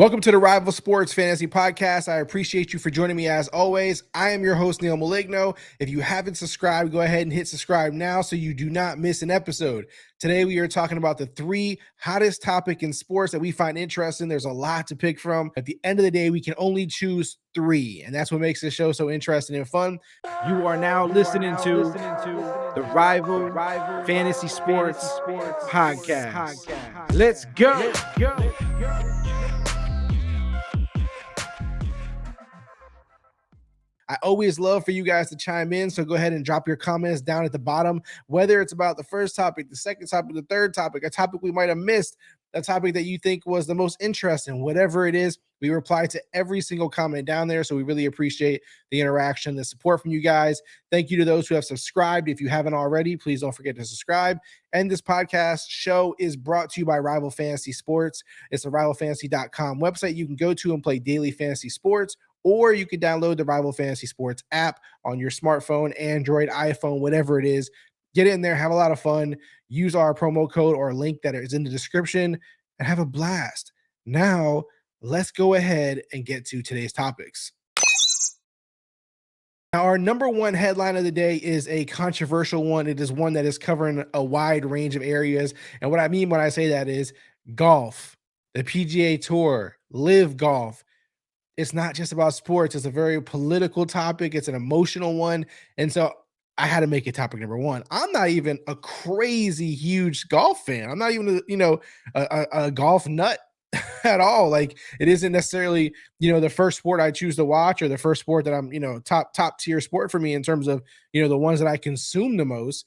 Welcome to the Rival Sports Fantasy Podcast. I appreciate you for joining me as always. I am your host, Neil Maligno. If you haven't subscribed, go ahead and hit subscribe now so you do not miss an episode. Today, we are talking about the three hottest topics in sports that we find interesting. There's a lot to pick from. At the end of the day, we can only choose three, and that's what makes this show so interesting and fun. You are now listening to the Rival Fantasy Sports Podcast. Let's go. I always love for you guys to chime in, so go ahead and drop your comments down at the bottom, whether it's about the first topic, the second topic, the third topic, a topic we might have missed, a topic that you think was the most interesting, whatever it is. We reply to every single comment down there, so we really appreciate the interaction, the support from you guys. Thank you to those who have subscribed. If you haven't already, please don't forget to subscribe. And this podcast show is brought to you by Rival Fantasy Sports. It's the rivalfantasy.com website you can go to and play daily fantasy sports, or you can download the Rival Fantasy Sports app on your smartphone, Android, iPhone, whatever it is. Get in there, have a lot of fun, use our promo code or link that is in the description, and have a blast. Now, let's go ahead and get to today's topics. Now, our number one headline of the day is a controversial one. It is one that is covering a wide range of areas. And what I mean when I say that is golf, the PGA Tour, live golf. It's not just about sports. It's a very political topic. It's an emotional one. And so I had to make it topic number one. I'm not even a crazy huge golf fan. I'm not even, a golf nut at all. Like, it isn't necessarily, the first sport I choose to watch or the first sport that I'm, top tier sport for me in terms of, the ones that I consume the most.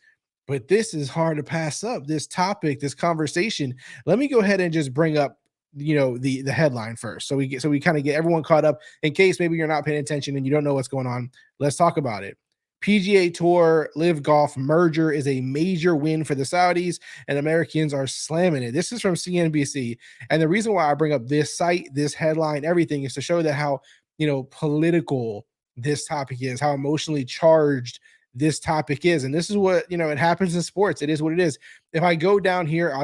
But this is hard to pass up. This topic, this conversation. Let me go ahead and just bring up the headline first, so we kind of get everyone caught up in case maybe you're not paying attention and you don't know what's going on. Let's talk about it. PGA Tour Live Golf merger is a major win for the Saudis, and Americans are slamming it. This is from CNBC, and the reason why I bring up this site, this headline, everything is to show that how political this topic is, how emotionally charged this topic is. And this is what it happens in sports. It is what it is. If I go down here,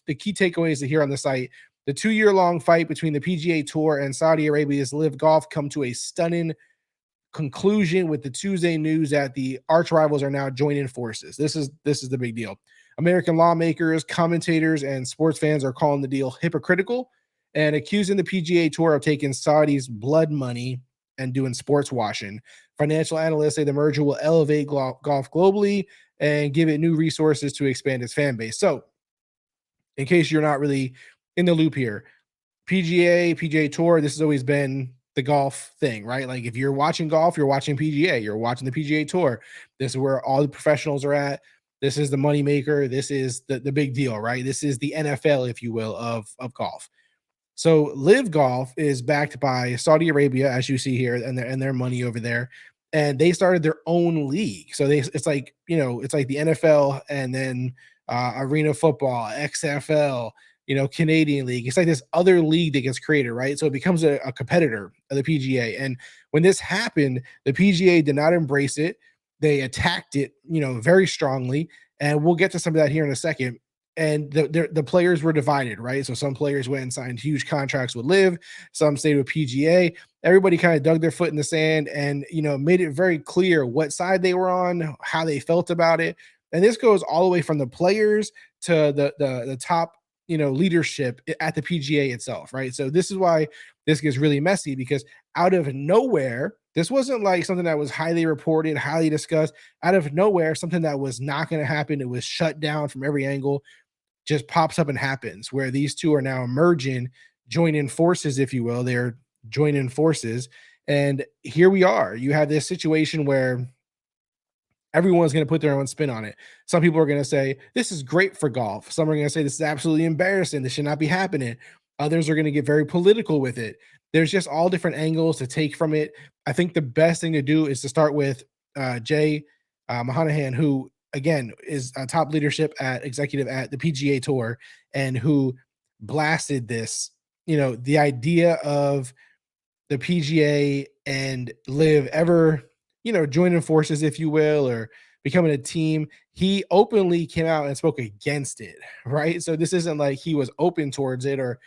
the key takeaways here on the site. The 2-year-long fight between the PGA Tour and Saudi Arabia's Live Golf come to a stunning conclusion with the Tuesday news that the arch rivals are now joining forces. This is the big deal. American lawmakers, commentators, and sports fans are calling the deal hypocritical and accusing the PGA Tour of taking Saudi's blood money and doing sports washing. Financial analysts say the merger will elevate golf globally and give it new resources to expand its fan base. So, in case you're not really in the loop here, PGA Tour, this has always been the golf thing, right? Like, if you're watching golf, you're watching PGA, you're watching the PGA Tour. This is where all the professionals are at. This is the moneymaker. This is the big deal, right? This is the NFL, if you will, of golf. So Live Golf is backed by Saudi Arabia, as you see here, and their money over there. And they started their own league. So it's like the NFL and then arena football, XFL, Canadian league. It's like this other league that gets created, right? So it becomes a competitor of the PGA. And when this happened, the PGA did not embrace it. They attacked it, very strongly. And we'll get to some of that here in a second. And the players were divided, right? So some players went and signed huge contracts with Live. Some stayed with PGA. Everybody kind of dug their foot in the sand and, made it very clear what side they were on, how they felt about it. And this goes all the way from the players to the top, leadership at the PGA itself, right? So this is why this gets really messy, because out of nowhere, this wasn't like something that was highly reported, highly discussed. Out of nowhere, something that was not going to happen, it was shut down from every angle, just pops up and happens, where these two are now merging, joining forces, if you will. They're joining forces. And here we are. You have this situation where everyone's going to put their own spin on it. Some people are going to say, this is great for golf. Some are going to say, this is absolutely embarrassing. This should not be happening. Others are going to get very political with it. There's just all different angles to take from it. I think the best thing to do is to start with Jay Mahanahan, who, again, is a top leadership executive at the PGA Tour, and who blasted this, the idea of the PGA and Live ever, joining forces, if you will, or becoming a team. He openly came out and spoke against it, right? So this isn't like he was open towards it or,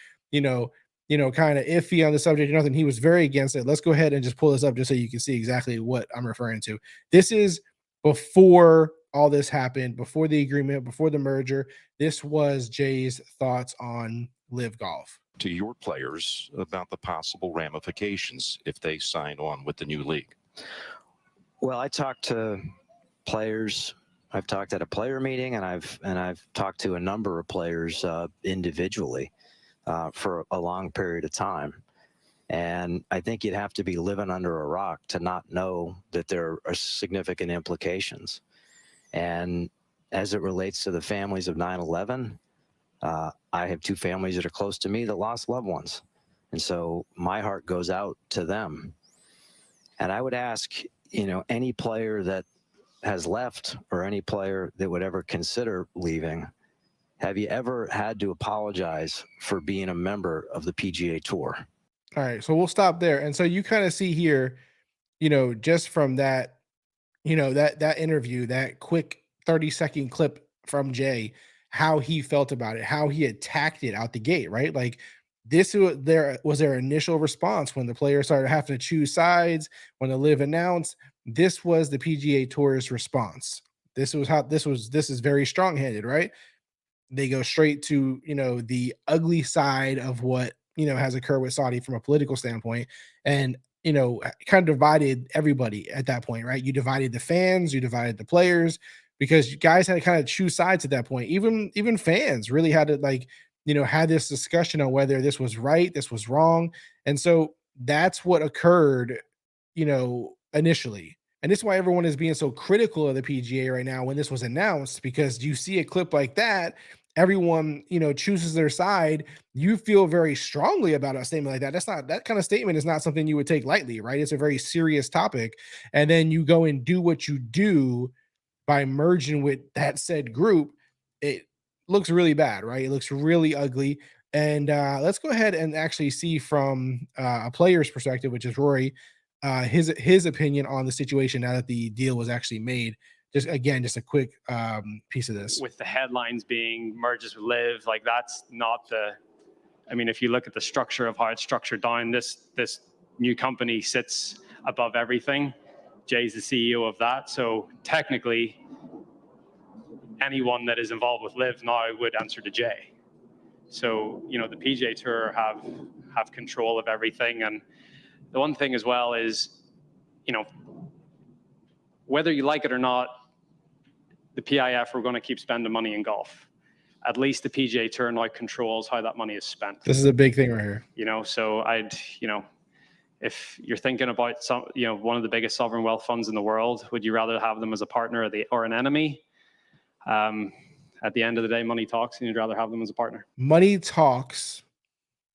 kind of iffy on the subject or nothing. He was very against it. Let's go ahead and just pull this up just so you can see exactly what I'm referring to. This is before all this happened, before the agreement, before the merger. This was Jay's thoughts on Live Golf. To your players about the possible ramifications if they sign on with the new league? Well, I talked to players. I've talked at a player meeting, and I've talked to a number of players individually for a long period of time. And I think you'd have to be living under a rock to not know that there are significant implications. And as it relates to the families of 9/11, I have two families that are close to me that lost loved ones. And so my heart goes out to them. And I would ask, any player that has left or any player that would ever consider leaving, have you ever had to apologize for being a member of the PGA Tour? All right, so we'll stop there. And so you kind of see here, just from that, that interview, that quick 30-second clip from Jay, how he felt about it, how he attacked it out the gate, right? Like this was their initial response when the players started having to choose sides, when the Live announced. This was the PGA Tour's response. This is very strong-handed, right? They go straight to, the ugly side of what, has occurred with Saudi from a political standpoint. And, kind of divided everybody at that point, right? You divided the fans, you divided the players, because you guys had to kind of choose sides at that point. Even fans really had to had this discussion on whether this was right, this was wrong. And so that's what occurred, initially. And this is why everyone is being so critical of the PGA right now when this was announced, because you see a clip like that, everyone, chooses their side. You feel very strongly about a statement like that. That kind of statement is not something you would take lightly, right? It's a very serious topic. And then you go and do what you do by merging with that said group. It looks really bad, right? It looks really ugly. And let's go ahead and actually see from a player's perspective, which is Rory, his opinion on the situation now that the deal was actually made. Just a quick piece of this. With the headlines being merges with Live, like that's not the. I mean, if you look at the structure of how it's structured down, this new company sits above everything. Jay's the CEO of that, so technically, anyone that is involved with Live now would answer to Jay. So the PGA Tour have control of everything, and the one thing as well is, whether you like it or not, the PIF are going to keep spending money in golf. At least the PGA Tour now controls how that money is spent. This is a big thing right here. So if you're thinking about one of the biggest sovereign wealth funds in the world, would you rather have them as a partner or an enemy? At the end of the day, money talks, and you'd rather have them as a partner. Money talks,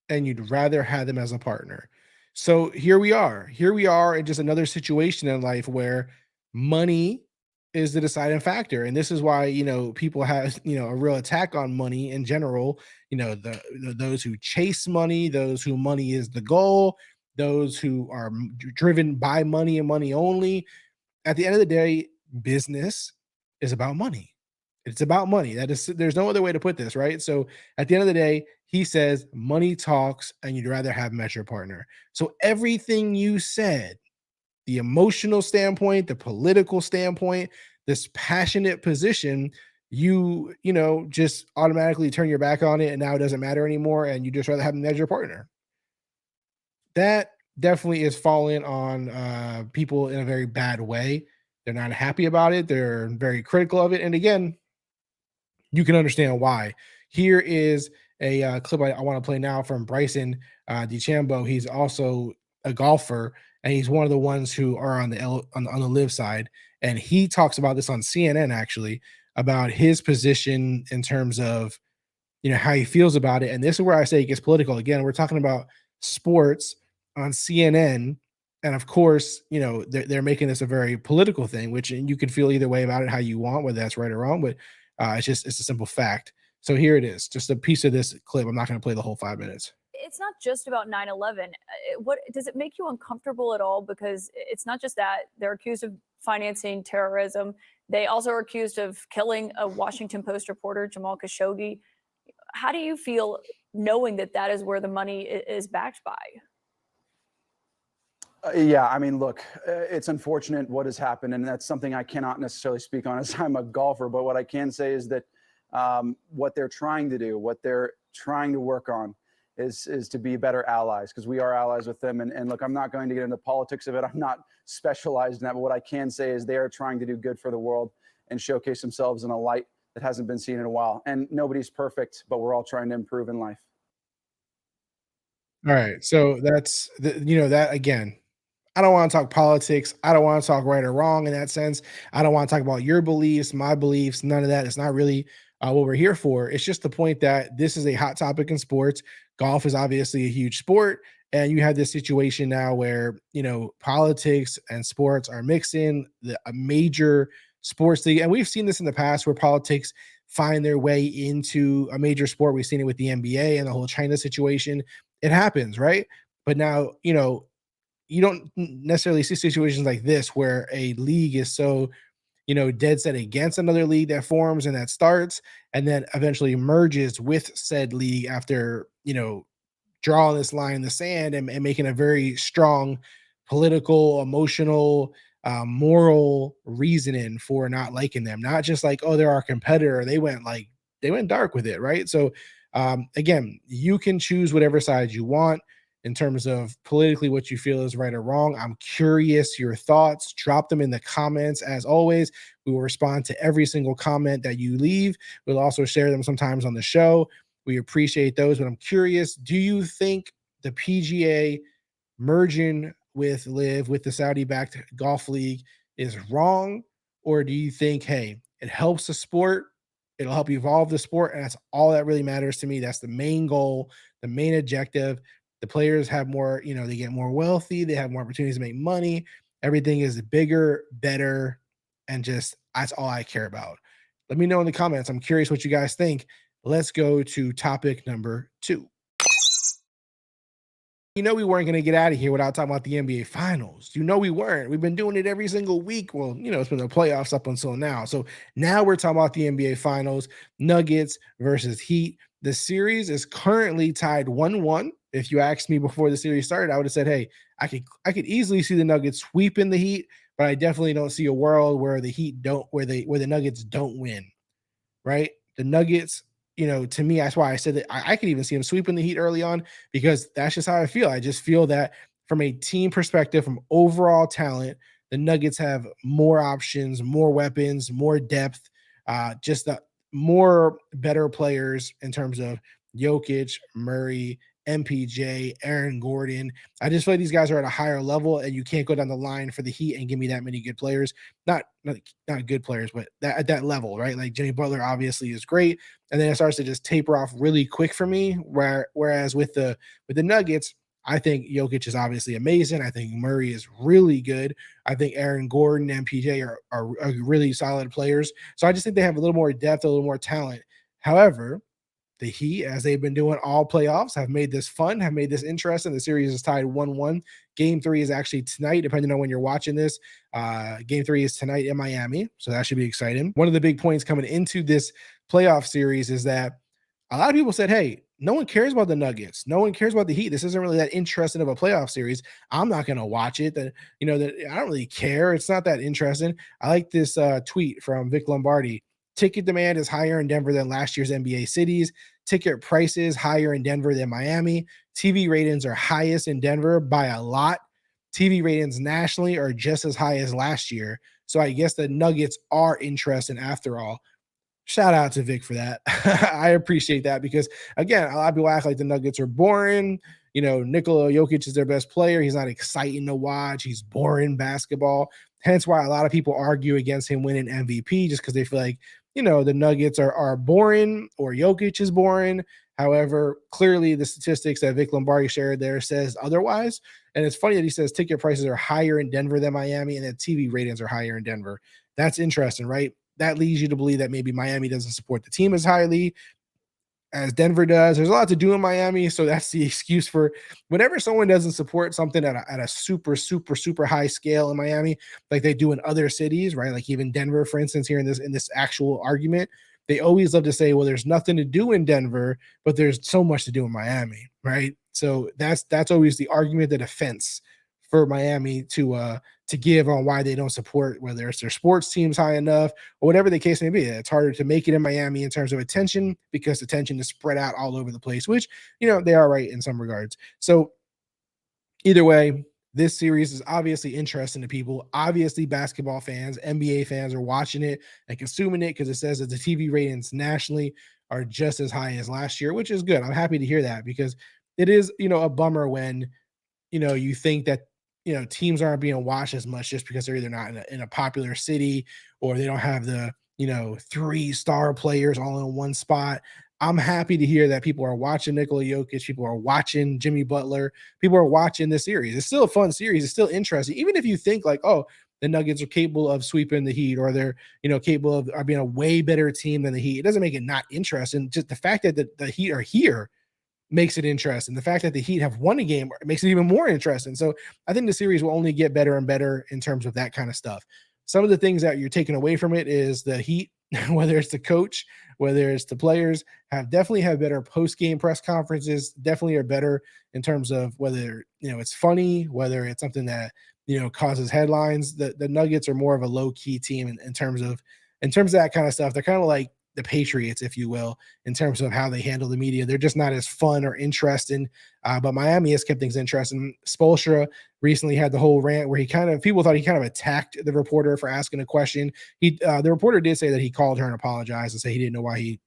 and you'd rather have them as a partner. So here we are in just another situation in life where money is the deciding factor. And this is why, people have, a real attack on money in general, those who chase money, those who money is the goal, those who are driven by money and money only. At the end of the day, business is about money. It's about money. There's no other way to put this, right? So at the end of the day, he says money talks, and you'd rather have them as your partner. So everything you said, the emotional standpoint, the political standpoint, this passionate position, you just automatically turn your back on it, and now it doesn't matter anymore, and you just rather have them as your partner. That definitely is falling on people in a very bad way. They're not happy about it. They're very critical of it. And again, you can understand why. Here is a clip I want to play now from Bryson DeChambeau. He's also a golfer, and he's one of the ones who are on the Live side. And he talks about this on CNN, actually, about his position in terms of, how he feels about it. And this is where I say it gets political. Again, we're talking about sports on CNN. And of course, they're making this a very political thing, which you can feel either way about it, how you want, whether that's right or wrong. But it's a simple fact. So here it is, just a piece of this clip. I'm not going to play the whole 5 minutes. It's not just about 9/11. What does it make you uncomfortable at all? Because it's not just that they're accused of financing terrorism. They also are accused of killing a Washington Post reporter, Jamal Khashoggi. How do you feel knowing that that is where the money is backed by? Yeah, I mean, look, it's unfortunate what has happened, and that's something I cannot necessarily speak on as I'm a golfer. But what I can say is that what they're trying to do, what they're trying to work on, is to be better allies, because we are allies with them. And look, I'm not going to get into politics of it. I'm not specialized in that. But what I can say is they are trying to do good for the world and showcase themselves in a light that hasn't been seen in a while. And nobody's perfect, but we're all trying to improve in life. All right. So that's that again. I don't want to talk politics. I don't want to talk right or wrong in that sense. I don't want to talk about your beliefs, my beliefs, none of that. It's not really what we're here for. It's just the point that this is a hot topic in sports. Golf is obviously a huge sport. And you have this situation now where, politics and sports are mixing a major sports league. And we've seen this in the past where politics find their way into a major sport. We've seen it with the NBA and the whole China situation. It happens, right? But now, you don't necessarily see situations like this where a league is so, dead set against another league that forms and that starts and then eventually merges with said league after, drawing this line in the sand and making a very strong political, emotional, moral reasoning for not liking them. Not just like, oh, they're our competitor. They went dark with it, right? So again, you can choose whatever side you want in terms of politically what you feel is right or wrong. I'm curious your thoughts. Drop them in the comments. As always, we will respond to every single comment that you leave. We'll also share them sometimes on the show. We appreciate those, but I'm curious, do you think the PGA merging with LIV, with the Saudi-backed golf league, is wrong? Or do you think, hey, it helps the sport, it'll help evolve the sport, and that's all that really matters to me? That's the main goal, the main objective. The players have more, they get more wealthy, they have more opportunities to make money. Everything is bigger, better, and just that's all I care about. Let me know in the comments. I'm curious what you guys think. Let's go to topic number 2. We weren't going to get out of here without talking about the NBA Finals. We weren't. We've been doing it every single week. Well, it's been the playoffs up until now. So now we're talking about the NBA Finals, Nuggets versus Heat. The series is currently tied 1-1. If you asked me before the series started, I would have said, hey, I could easily see the Nuggets sweeping the Heat, but I definitely don't see a world where the Nuggets don't win. Right? The Nuggets, to me, that's why I said that I could even see them sweeping the Heat early on, because that's just how I feel. I just feel that from a team perspective, from overall talent, the Nuggets have more options, more weapons, more depth, just more better players in terms of Jokic, Murray, MPJ, Aaron Gordon. I just feel like these guys are at a higher level, and you can't go down the line for the Heat and give me that many good players. Not good players, but at that level, right? Like Jimmy Butler obviously is great, and then it starts to just taper off really quick for me. Whereas with the Nuggets, I think Jokic is obviously amazing. I think Murray is really good. I think Aaron Gordon and MPJ are really solid players. So I just think they have a little more depth, a little more talent. However, the Heat, as they've been doing all playoffs, have made this fun, have made this interesting. The series is tied 1-1. Game 3 is actually tonight, depending on when you're watching this. Game 3 is tonight in Miami, so that should be exciting. One of the big points coming into this playoff series is that a lot of people said, hey, no one cares about the Nuggets. No one cares about the Heat. This isn't really that interesting of a playoff series. I'm not going to watch it. That I don't really care. It's not that interesting. I like this tweet from Vic Lombardi. Ticket demand is higher in Denver than last year's NBA cities. Ticket prices higher in Denver than Miami. TV ratings are highest in Denver by a lot. TV ratings nationally are just as high as last year. So I guess the Nuggets are interesting after all. Shout out to Vic for that. I appreciate that because, again, a lot of people act like the Nuggets are boring. Nikola Jokic is their best player. He's not exciting to watch. He's boring basketball. Hence why a lot of people argue against him winning MVP just because they feel like, the Nuggets are boring or Jokic is boring. However, clearly the statistics that Vic Lombardi shared there says otherwise. And it's funny that he says ticket prices are higher in Denver than Miami and that TV ratings are higher in Denver. That's interesting, right? That leads you to believe that maybe Miami doesn't support the team as highly as Denver does. There's a lot to do in Miami, so that's the excuse for whenever someone doesn't support something at a super, super, super high scale in Miami, like they do in other cities, right? Like even Denver, for instance, here in this actual argument, they always love to say, well, there's nothing to do in Denver, but there's so much to do in Miami, right? So that's always the argument, the defense for Miami to give on why they don't support, whether it's their sports teams high enough or whatever the case may be. It's harder to make it in Miami in terms of attention because attention is spread out all over the place, which, they are right in some regards. So either way, this series is obviously interesting to people. Obviously, basketball fans, NBA fans are watching it and consuming it because it says that the TV ratings nationally are just as high as last year, which is good. I'm happy to hear that because it is, a bummer when, you think that, teams aren't being watched as much just because they're either not in a popular city or they don't have the, 3-star players all in one spot. I'm happy to hear that people are watching Nikola Jokic, people are watching Jimmy Butler, people are watching this series. It's still a fun series. It's still interesting. Even if you think like, oh, the Nuggets are capable of sweeping the Heat or they're, capable of being a way better team than the Heat, it doesn't make it not interesting. Just the fact that the Heat are here makes it interesting. The fact that the Heat have won a game makes it even more interesting. So I think the series will only get better and better in terms of that kind of stuff. Some of the things that you're taking away from it is the Heat, whether it's the coach, whether it's the players, definitely have better post-game press conferences, definitely are better in terms of whether, it's funny, whether it's something that, causes headlines. The Nuggets are more of a low-key team in terms of that kind of stuff. They're kind of like the Patriots, if you will, in terms of how they handle the media. They're just not as fun or interesting. But Miami has kept things interesting. Spoelstra recently had the whole rant where people thought he kind of attacked the reporter for asking a question. The reporter did say that he called her and apologized and said he didn't know why he,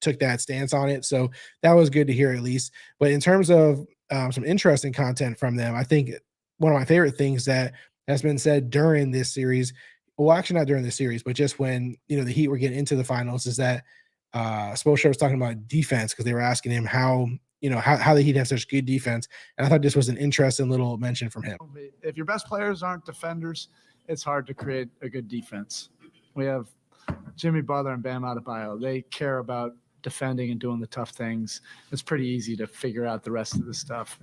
took that stance on it. So that was good to hear at least. But in terms of some interesting content from them, I think one of my favorite things that has been said during this series, well, actually not during the series, but just when, the Heat were getting into the finals, is that Spoelstra was talking about defense because they were asking him how the Heat have such good defense. And I thought this was an interesting little mention from him. If your best players aren't defenders, it's hard to create a good defense. We have Jimmy Butler and Bam Adebayo. They care about defending and doing the tough things. It's pretty easy to figure out the rest of the stuff.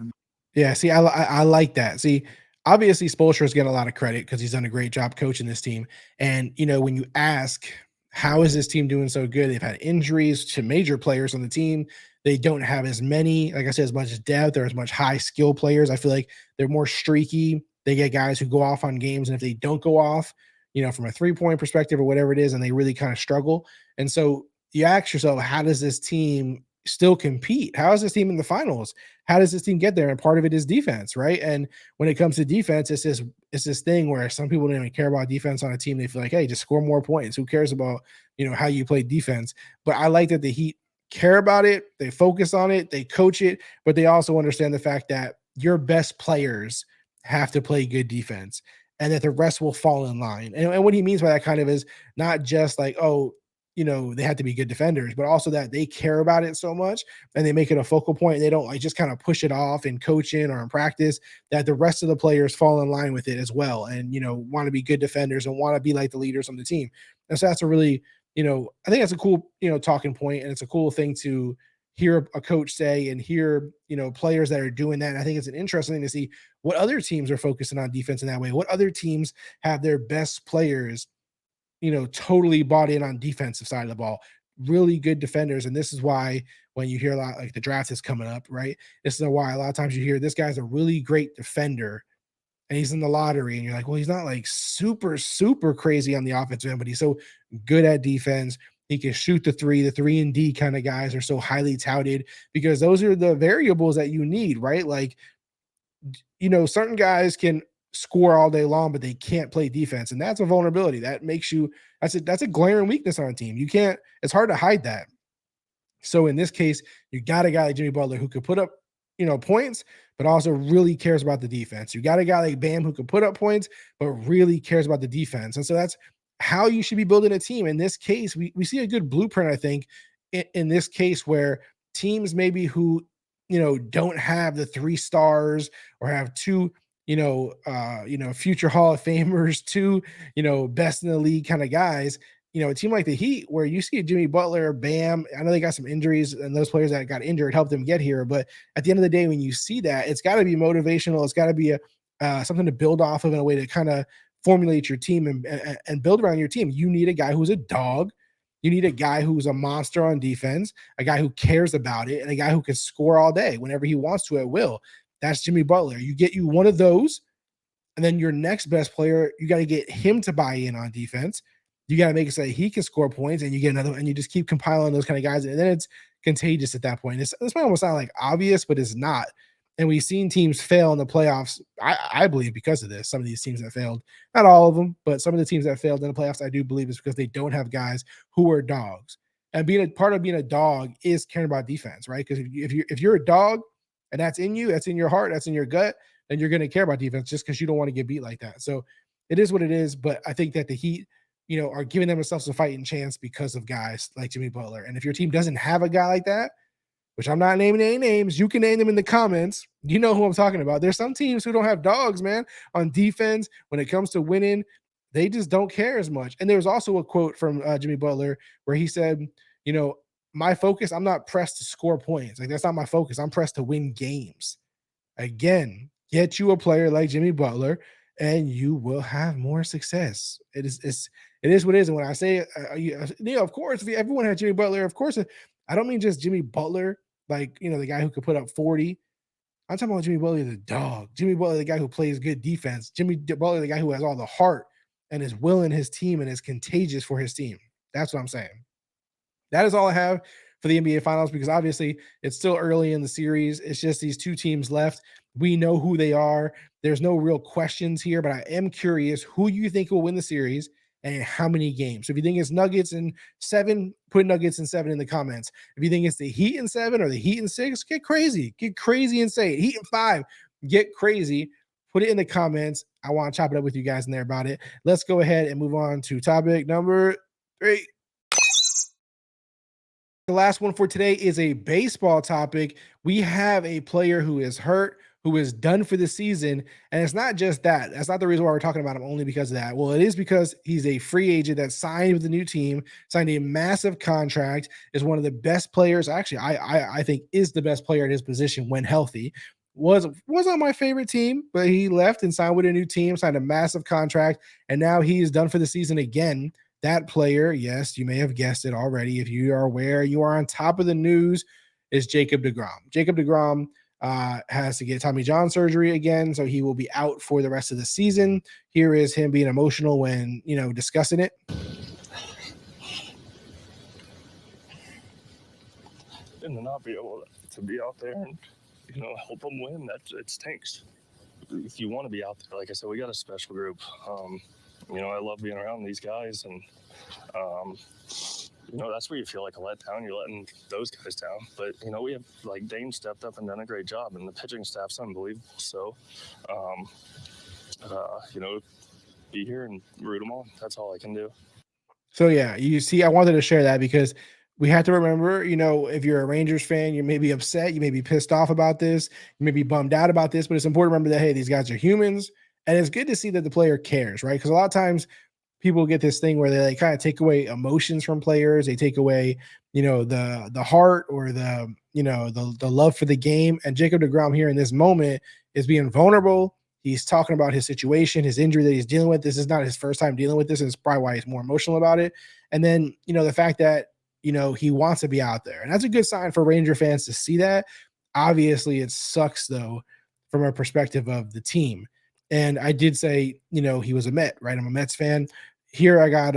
Yeah, see, I like that. See, obviously Spoelstra is getting a lot of credit because he's done a great job coaching this team. And, when you ask, how is this team doing so good? They've had injuries to major players on the team. They don't have as many, like I said, as much depth or as much high skill players. I feel like they're more streaky. They get guys who go off on games. And if they don't go off, from a 3-point perspective or whatever it is, and they really kind of struggle. And so you ask yourself, how does this team still compete? How is this team in the finals? How does this team get there? And part of it is defense, right? And when it comes to defense, it's this thing where some people don't even care about defense on a team. They feel like, hey, just score more points. Who cares about, how you play defense? But I like that the Heat care about it. They focus on it. They coach it, but they also understand the fact that your best players have to play good defense and that the rest will fall in line. And what he means by that kind of is not just like, oh, they have to be good defenders, but also that they care about it so much and they make it a focal point. They don't like just kind of push it off in coaching or in practice, that the rest of the players fall in line with it as well. And, want to be good defenders and want to be like the leaders on the team. And so that's a really, I think that's a cool, talking point. And it's a cool thing to hear a coach say and hear, players that are doing that. And I think it's an interesting thing to see what other teams are focusing on defense in that way. What other teams have their best players, totally bought in on defensive side of the ball, really good defenders. And this is why when you hear a lot, like the draft is coming up, right? This is why a lot of times you hear this guy's a really great defender and he's in the lottery and you're like, well, he's not like super, super crazy on the offensive end, but he's so good at defense. He can shoot the 3 and D kind of guys are so highly touted because those are the variables that you need, right? Like, certain guys can score all day long, but they can't play defense. And that's a vulnerability that makes you, that's a glaring weakness on a team. It's hard to hide that. So in this case, you got a guy like Jimmy Butler who could put up, points, but also really cares about the defense. You got a guy like Bam who can put up points, but really cares about the defense. And so that's how you should be building a team. In this case, we see a good blueprint, I think, in this case where teams maybe who, don't have the 3 stars or have 2, future Hall of Famers, 2, best in the league kind of guys, a team like the Heat where you see Jimmy Butler, Bam, I know they got some injuries and those players that got injured helped them get here. But at the end of the day, when you see that, it's got to be motivational. It's got to be something to build off of in a way to kind of formulate your team and build around your team. You need a guy who's a dog. You need a guy who's a monster on defense, a guy who cares about it, and a guy who can score all day whenever he wants to at will. That's Jimmy Butler. You get you one of those, and then your next best player, you got to get him to buy in on defense. You got to make it so that he can score points, and you get another, and you just keep compiling those kind of guys, and then it's contagious at that point. This might almost sound like obvious, but it's not. And we've seen teams fail in the playoffs, I believe, because of this. Some of these teams that failed, not all of them, but some of the teams that failed in the playoffs, I do believe is because they don't have guys who are dogs. And being a part of being a dog is caring about defense, right? Because if you're a dog and that's in you, that's in your heart, that's in your gut, then you're going to care about defense just because you don't want to get beat like that. So it is what it is. But I think that the Heat, are giving themselves a fighting chance because of guys like Jimmy Butler. And if your team doesn't have a guy like that, which I'm not naming any names, you can name them in the comments. You know who I'm talking about. There's some teams who don't have dogs, man, on defense. When it comes to winning, they just don't care as much. And there was also a quote from Jimmy Butler where he said, my focus, I'm not pressed to score points. Like, that's not my focus. I'm pressed to win games. Again, get you a player like Jimmy Butler, and you will have more success. It is what it is. And when I say, of course, if everyone had Jimmy Butler, of course, I don't mean just Jimmy Butler, like, the guy who could put up 40. I'm talking about Jimmy Butler, the dog. Jimmy Butler, the guy who plays good defense. Jimmy Butler, the guy who has all the heart and is willing his team and is contagious for his team. That's what I'm saying. That is all I have for the NBA Finals, because obviously it's still early in the series. It's just these two teams left. We know who they are. There's no real questions here, but I am curious who you think will win the series and how many games. So if you think it's Nuggets in 7, put Nuggets in 7 in the comments. If you think it's the Heat in 7 or the Heat in 6, get crazy and say it. Heat in 5, get crazy. Put it in the comments. I want to chop it up with you guys in there about it. Let's go ahead and move on to topic number 3. The last one for today is a baseball topic. We have a player who is hurt, who is done for the season. And it's not just that. That's not the reason why we're talking about him, only because of that. Well, it is because he's a free agent that signed with a new team, signed a massive contract, is one of the best players. Actually, I think is the best player at his position when healthy. Was on my favorite team, but he left and signed with a new team, signed a massive contract, and now he is done for the season again. That player, yes, you may have guessed it already. If you are aware, you are on top of the news, is Jacob DeGrom. Jacob DeGrom has to get Tommy John surgery again, so he will be out for the rest of the season. Here is him being emotional when, discussing it. And to not be able to be out there and, help them win, it stinks. If you want to be out there, like I said, we got a special group. I love being around these guys, and that's where you feel like a letdown. You're letting those guys down, but we have, like, Dane stepped up and done a great job, and the pitching staff's unbelievable. So, be here and root them on. That's all I can do. So yeah, you see, I wanted to share that because we have to remember, if you're a Rangers fan, you may be upset, you may be pissed off about this, you may be bummed out about this, but it's important to remember that, hey, these guys are humans. And it's good to see that the player cares, right? Because a lot of times people get this thing where they kind of take away emotions from players. They take away, the heart or the love for the game. And Jacob DeGrom here in this moment is being vulnerable. He's talking about his situation, his injury that he's dealing with. This is not his first time dealing with this, and it's probably why he's more emotional about it. And then, the fact that, he wants to be out there. And that's a good sign for Ranger fans to see that. Obviously, it sucks, though, from a perspective of the team. And I did say, he was a Met, right? I'm a Mets fan. Here I got,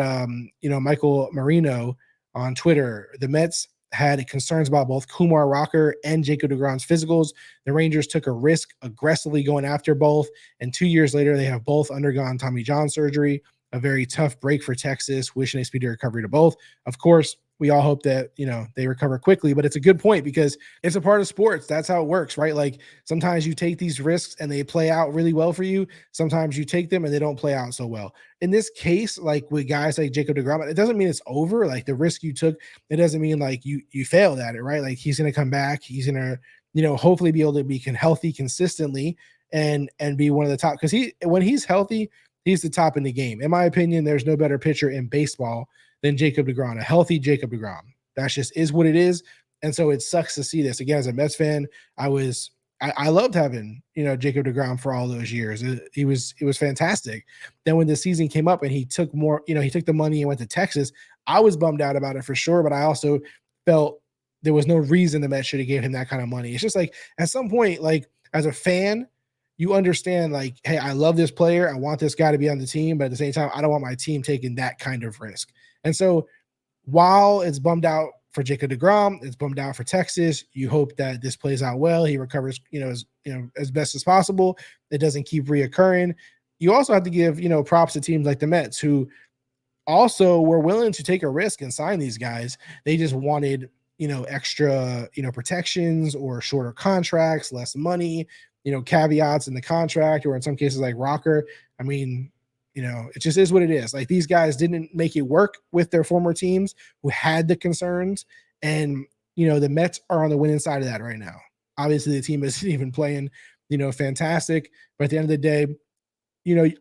Michael Marino on Twitter. The Mets had concerns about both Kumar Rocker and Jacob DeGrom's physicals. The Rangers took a risk aggressively going after both. And 2 years later, they have both undergone Tommy John surgery, a very tough break for Texas, wishing a speedy recovery to both. Of course, we all hope that, they recover quickly, but it's a good point because it's a part of sports. That's how it works, right? Like, sometimes you take these risks and they play out really well for you. Sometimes you take them and they don't play out so well. In this case, like with guys like Jacob DeGrom, it doesn't mean it's over. Like, the risk you took, it doesn't mean like you failed at it, right? Like, he's going to come back. He's going to, hopefully be able to be healthy consistently and be one of the top, because when he's healthy, he's the top in the game. In my opinion, there's no better pitcher in baseball than Jacob DeGrom, a healthy Jacob DeGrom. That just is what it is. And so it sucks to see this. Again, as a Mets fan, I loved having, Jacob DeGrom for all those years. It was fantastic. Then when the season came up and he took more, he took the money and went to Texas, I was bummed out about it for sure, but I also felt there was no reason the Mets should have gave him that kind of money. It's just like at some point, like as a fan, you understand like, hey, I love this player. I want this guy to be on the team, but at the same time, I don't want my team taking that kind of risk. And so while it's bummed out for Jacob DeGrom, it's bummed out for Texas. You hope that this plays out well. He recovers, as best as possible. It doesn't keep reoccurring. You also have to give, props to teams like the Mets who also were willing to take a risk and sign these guys. They just wanted, extra, protections or shorter contracts, less money, caveats in the contract, or in some cases like Rocker. I mean, it just is what it is. Like these guys didn't make it work with their former teams who had the concerns. And, the Mets are on the winning side of that right now. Obviously the team isn't even playing, fantastic, but at the end of the day,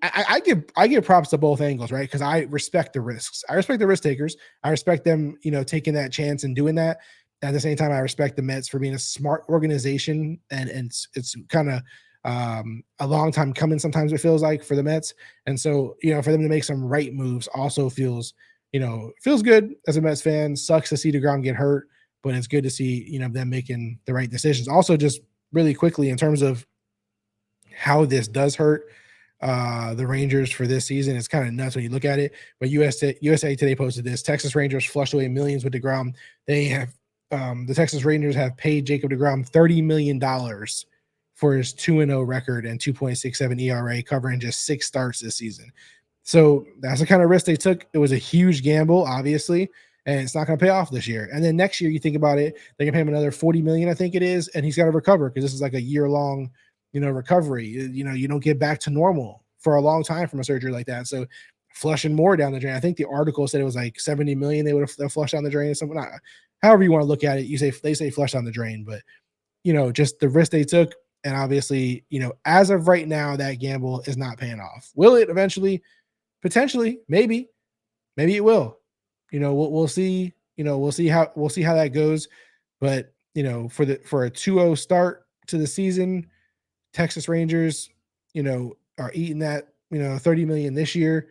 I give props to both angles, right? Because I respect the risks. I respect the risk takers. I respect them, taking that chance and doing that. At the same time, I respect the Mets for being a smart organization, and it's kind of a long time coming. Sometimes it feels like for the Mets, and so for them to make some right moves also feels good as a Mets fan. Sucks to see DeGrom get hurt, but it's good to see them making the right decisions. Also, just really quickly in terms of how this does hurt the Rangers for this season. It's kind of nuts when you look at it. But USA Today posted this: Texas Rangers flushed away millions with DeGrom. They have the Texas Rangers have paid Jacob DeGrom $30 million for his 2-0 record and 2.67 ERA, covering just 6 starts this season. So that's the kind of risk they took. It was a huge gamble, obviously, and it's not going to pay off this year. And then next year, you think about it, they can pay him another $40 million, I think it is, and he's got to recover because this is like a year-long recovery. You don't get back to normal for a long time from a surgery like that. So flushing more down the drain. I think the article said it was like 70 million they would have flushed down the drain or something. However you want to look at it, they say flush down the drain, but just the risk they took. And obviously, as of right now, that gamble is not paying off. Will it eventually? Potentially, maybe it will. We'll see. We'll see how that goes. But for a 2-0 start to the season, Texas Rangers, are eating that, 30 million this year.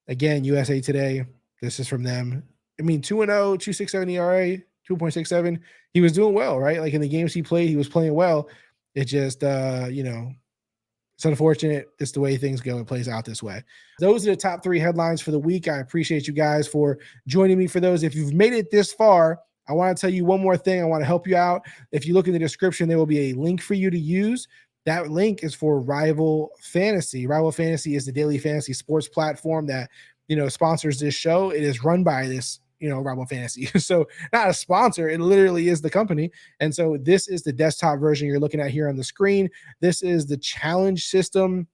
Again, USA Today, this is from them. I mean, 2-0, 2.67 ERA, 2.67. He was doing well, right? Like in the games he played, he was playing well. It just, it's unfortunate. It's the way things go. It plays out this way. Those are the top 3 headlines for the week. I appreciate you guys for joining me for those. If you've made it this far, I want to tell you one more thing. I want to help you out. If you look in the description, there will be a link for you to use. That link is for Rival Fantasy. Rival Fantasy is the daily fantasy sports platform that, sponsors this show. It is run by this, Rival Fantasy. So not a sponsor, it literally is the company. And so this is the desktop version you're looking at here on the screen. This is the challenge system.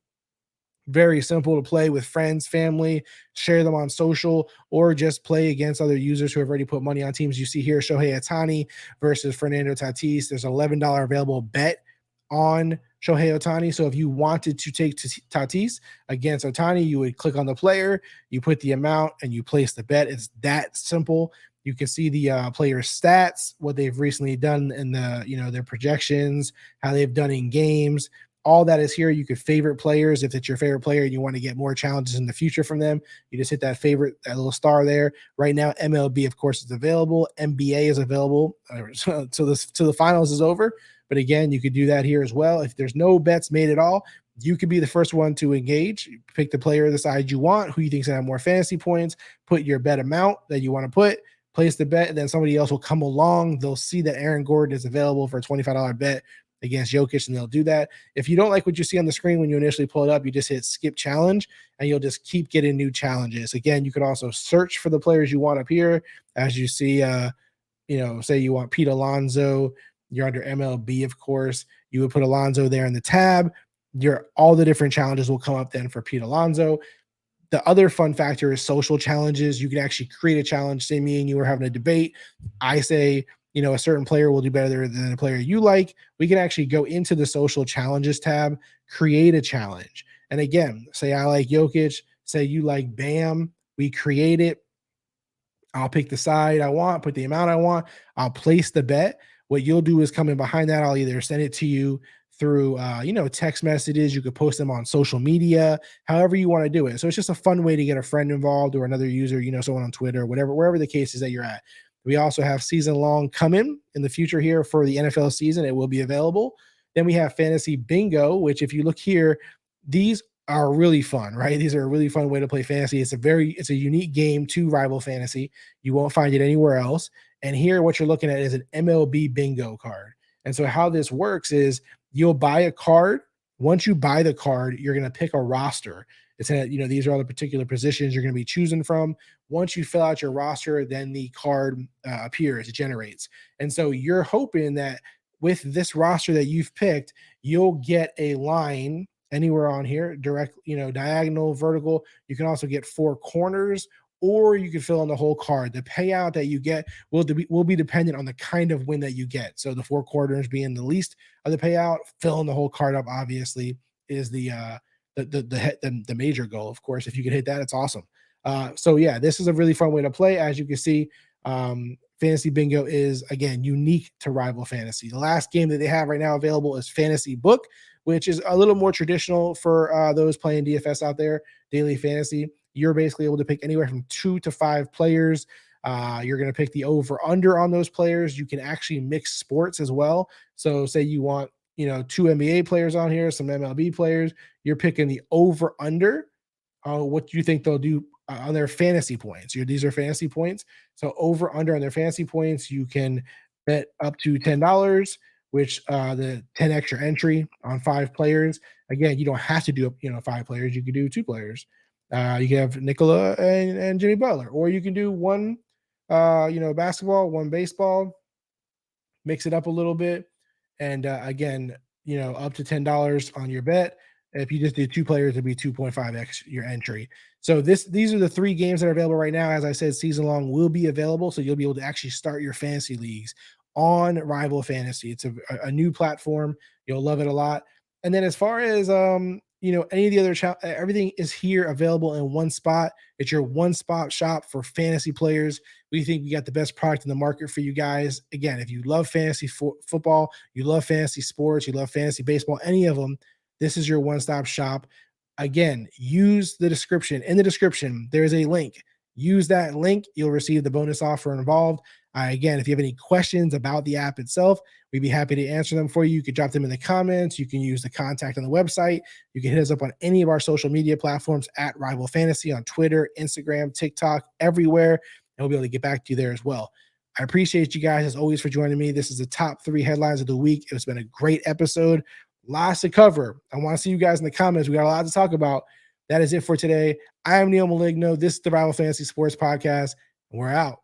Very simple to play with friends, family, share them on social, or just play against other users who have already put money on teams. You see here, Shohei Ohtani versus Fernando Tatis. There's an $11 available bet on Shohei Ohtani. So if you wanted to take Tatis against Ohtani, you would click on the player, you put the amount, and you place the bet. It's that simple. You can see the player's stats, what they've recently done in the, their projections, how they've done in games. All that is here. You could favorite players. If it's your favorite player and you want to get more challenges in the future from them, you just hit that little star there. Right now, MLB, of course, is available. NBA is available. So the finals is over. But again, you could do that here as well. If there's no bets made at all, you could be the first one to engage. Pick the player the side you want, who you think is going to have more fantasy points, put your bet amount that you want to put, place the bet, and then somebody else will come along. They'll see that Aaron Gordon is available for a $25 bet against Jokic, and they'll do that. If you don't like what you see on the screen when you initially pull it up, you just hit skip challenge, and you'll just keep getting new challenges. Again, you could also search for the players you want up here. As you see, say you want Pete Alonso, you're under MLB, of course. You would put Alonso there in the tab. All the different challenges will come up then for Pete Alonso. The other fun factor is social challenges. You can actually create a challenge. Say me and you are having a debate. I say, a certain player will do better than a player you like. We can actually go into the social challenges tab, create a challenge. And again, say I like Jokic, say you like Bam. We create it. I'll pick the side I want, put the amount I want. I'll place the bet. What you'll do is come in behind that. I'll either send it to you through, text messages. You could post them on social media, however you want to do it. So it's just a fun way to get a friend involved or another user, someone on Twitter, whatever, wherever the case is that you're at. We also have season long coming in the future here for the NFL season. It will be available. Then we have fantasy bingo, which if you look here, these are really fun, right? These are a really fun way to play fantasy. It's a unique game to rival fantasy. You won't find it anywhere else. And here, what you're looking at is an MLB bingo card. And so how this works is you'll buy a card. Once you buy the card, you're going to pick a roster. It's these are all the particular positions you're going to be choosing from. Once you fill out your roster, then the card appears, it generates. And so you're hoping that with this roster that you've picked, you'll get a line anywhere on here, direct, diagonal, vertical. You can also get 4 corners, or you can fill in the whole card. The payout that you get will be dependent on the kind of win that you get. So the 4 corners being the least of the payout, filling the whole card up obviously is the major goal. Of course, if you can hit that, it's awesome. So yeah, this is a really fun way to play. As you can see, Fantasy Bingo is, again, unique to Rival Fantasy. The last game that they have right now available is Fantasy Book, which is a little more traditional for those playing DFS out there, daily fantasy. You're basically able to pick anywhere from 2 to 5 players. You're going to pick the over-under on those players. You can actually mix sports as well. So say you want, 2 NBA players on here, some MLB players. You're picking the over-under. What do you think they'll do on their fantasy points? These are fantasy points. So over under on their fantasy points, you can bet up to $10, which the 10 extra entry on 5 players. Again, you don't have to do 5 players. You can do 2 players. You can have Nikola and Jimmy Butler, or you can do 1 basketball, 1 baseball, mix it up a little bit. And again, up to $10 on your bet. If you just do 2 players, it'd be 2.5x your entry. So these are the 3 games that are available right now. As I said, season long will be available, so you'll be able to actually start your fantasy leagues on Rival Fantasy. It's a new platform. You'll love it a lot. And then as far as any of the other everything is here available in one spot. It's your one-stop shop for fantasy players. We think we got the best product in the market for you guys. Again, if you love fantasy football, you love fantasy sports, you love fantasy baseball, any of them, this is your one-stop shop. Again, use the description. In the description, there's a link. Use that link. You'll receive the bonus offer involved. Again, if you have any questions about the app itself, we'd be happy to answer them for you. You could drop them in the comments. You can use the contact on the website. You can hit us up on any of our social media platforms at Rival Fantasy on Twitter, Instagram, TikTok, everywhere. And we'll be able to get back to you there as well. I appreciate you guys, as always, for joining me. This is the top 3 headlines of the week. It's been a great episode. Lots to cover. I want to see you guys in the comments. We got a lot to talk about. That is it for today. I am Neil Maligno. This is the Rival Fantasy Sports Podcast, and we're out.